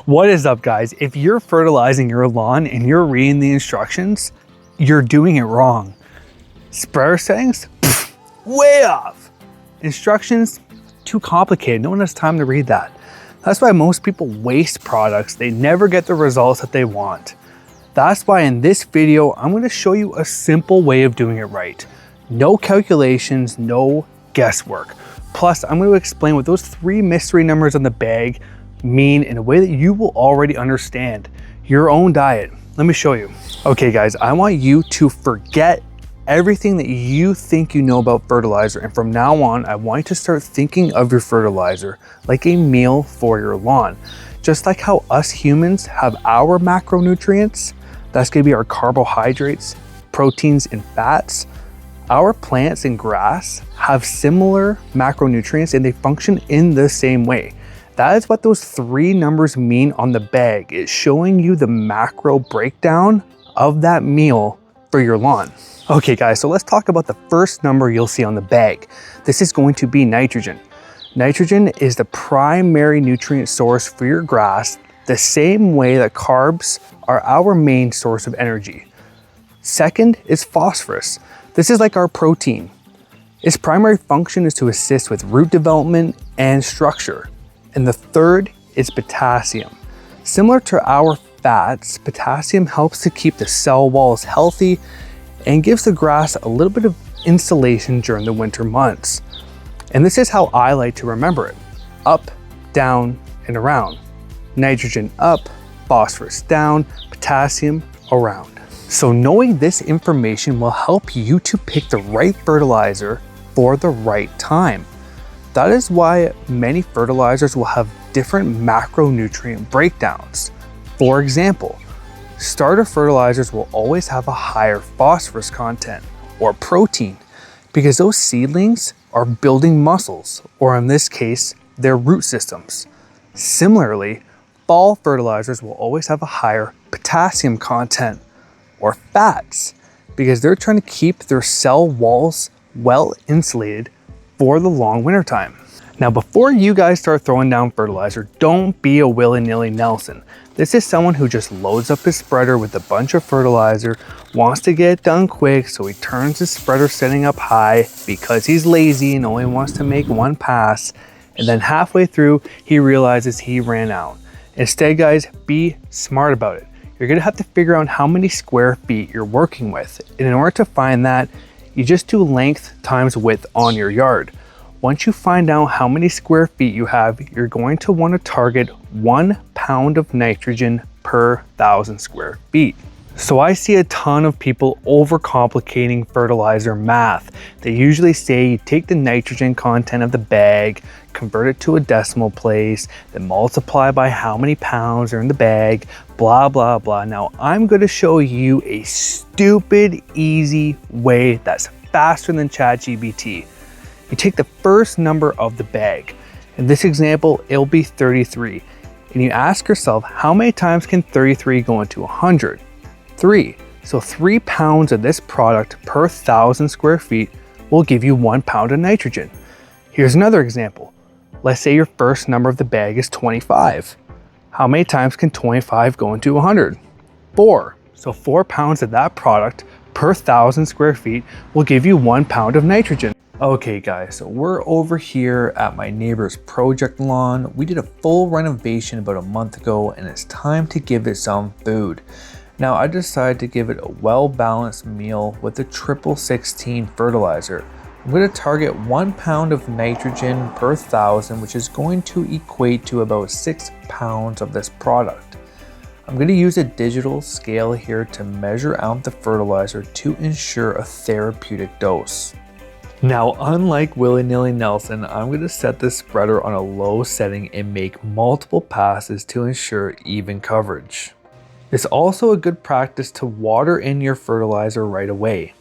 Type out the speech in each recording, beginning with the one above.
What is up, guys? If you're fertilizing your lawn and you're reading the instructions, you're doing it wrong. Sprayer settings? Pfft, way off. Instructions? Too complicated. No one has time to read that. That's why most people waste products. They never get the results that they want. That's why in this video, I'm going to show you a simple way of doing it right. No calculations, no guesswork. Plus, I'm going to explain what those 3 mystery numbers on the bag mean in a way that you will already understand your own diet. Let me show you. Okay guys, I want you to forget everything that you think you know about fertilizer, and from now on, I want you to start thinking of your fertilizer like a meal for your lawn. Just like how us humans have our macronutrients, that's gonna be our carbohydrates, proteins, and fats. Our plants and grass have similar macronutrients and they function in the same way. That is what those 3 numbers mean on the bag. It's showing you the macro breakdown of that meal for your lawn. Okay guys, so let's talk about the first number you'll see on the bag. This is going to be nitrogen. Nitrogen is the primary nutrient source for your grass, the same way that carbs are our main source of energy. Second is phosphorus. This is like our protein. Its primary function is to assist with root development and structure. And the third is potassium. Similar to our fats, potassium helps to keep the cell walls healthy and gives the grass a little bit of insulation during the winter months. And this is how I like to remember it. Up, down, and around. Nitrogen up, phosphorus down, potassium around. So knowing this information will help you to pick the right fertilizer for the right time. That is why many fertilizers will have different macronutrient breakdowns. For example, starter fertilizers will always have a higher phosphorus content or protein because those seedlings are building muscles, or in this case, their root systems. Similarly, fall fertilizers will always have a higher potassium content or fats because they're trying to keep their cell walls well insulated for the long winter time. Now, before you guys start throwing down fertilizer, don't be a willy-nilly Nelson. This is someone who just loads up his spreader with a bunch of fertilizer, wants to get it done quick, so he turns his spreader setting up high because he's lazy and only wants to make 1 pass, and then halfway through, he realizes he ran out. Instead, guys, be smart about it. You're gonna have to figure out how many square feet you're working with, and in order to find that, you just do length times width on your yard. Once you find out how many square feet you have, you're going to want to target 1 pound of nitrogen per 1,000 square feet. So I see a ton of people overcomplicating fertilizer math. They usually say you take the nitrogen content of the bag, convert it to a decimal place, then multiply by how many pounds are in the bag, blah, blah, blah. Now I'm going to show you a stupid, easy way that's faster than ChatGPT. You take the first number of the bag. In this example, it'll be 33. And you ask yourself, how many times can 33 go into 100? 3. So 3 pounds of this product per 1,000 square feet will give you 1 pound of nitrogen. Here's another example. Let's say your first number of the bag is 25. How many times can 25 go into 100? 4. So 4 pounds of that product per 1,000 square feet will give you 1 pound of nitrogen. Okay guys, so we're over here at my neighbor's project lawn. We did a full renovation about a month ago and it's time to give it some food. Now I decided to give it a well-balanced meal with the 16 fertilizer. I'm going to target 1 pound of nitrogen per 1,000, which is going to equate to about 6 pounds of this product. I'm going to use a digital scale here to measure out the fertilizer to ensure a therapeutic dose. Now, unlike willy-nilly Nelson, I'm going to set this spreader on a low setting and make multiple passes to ensure even coverage. It's also a good practice to water in your fertilizer right away.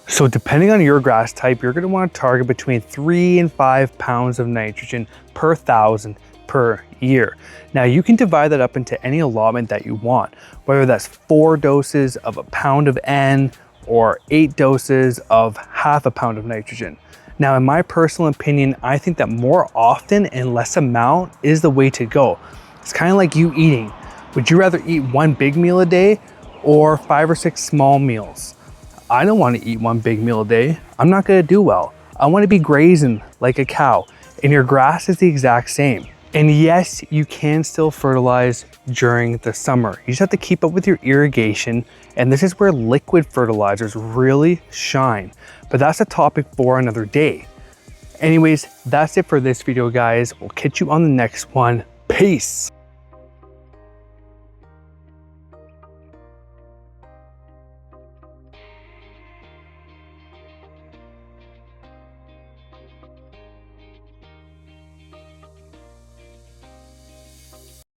So depending on your grass type, you're going to want to target between 3 and 5 pounds of nitrogen per 1,000 per year. Now you can divide that up into any allotment that you want, whether that's 4 doses of a pound of N or 8 doses of half a pound of nitrogen. Now, in my personal opinion, I think that more often and less amount is the way to go. It's kind of like you eating. Would you rather eat one big meal a day or 5 or 6 small meals? I don't want to eat one big meal a day. I'm not going to do well. I want to be grazing like a cow, and your grass is the exact same. And yes, you can still fertilize during the summer. You just have to keep up with your irrigation, and this is where liquid fertilizers really shine. But that's a topic for another day. Anyways, that's it for this video, guys. We'll catch you on the next one. Peace.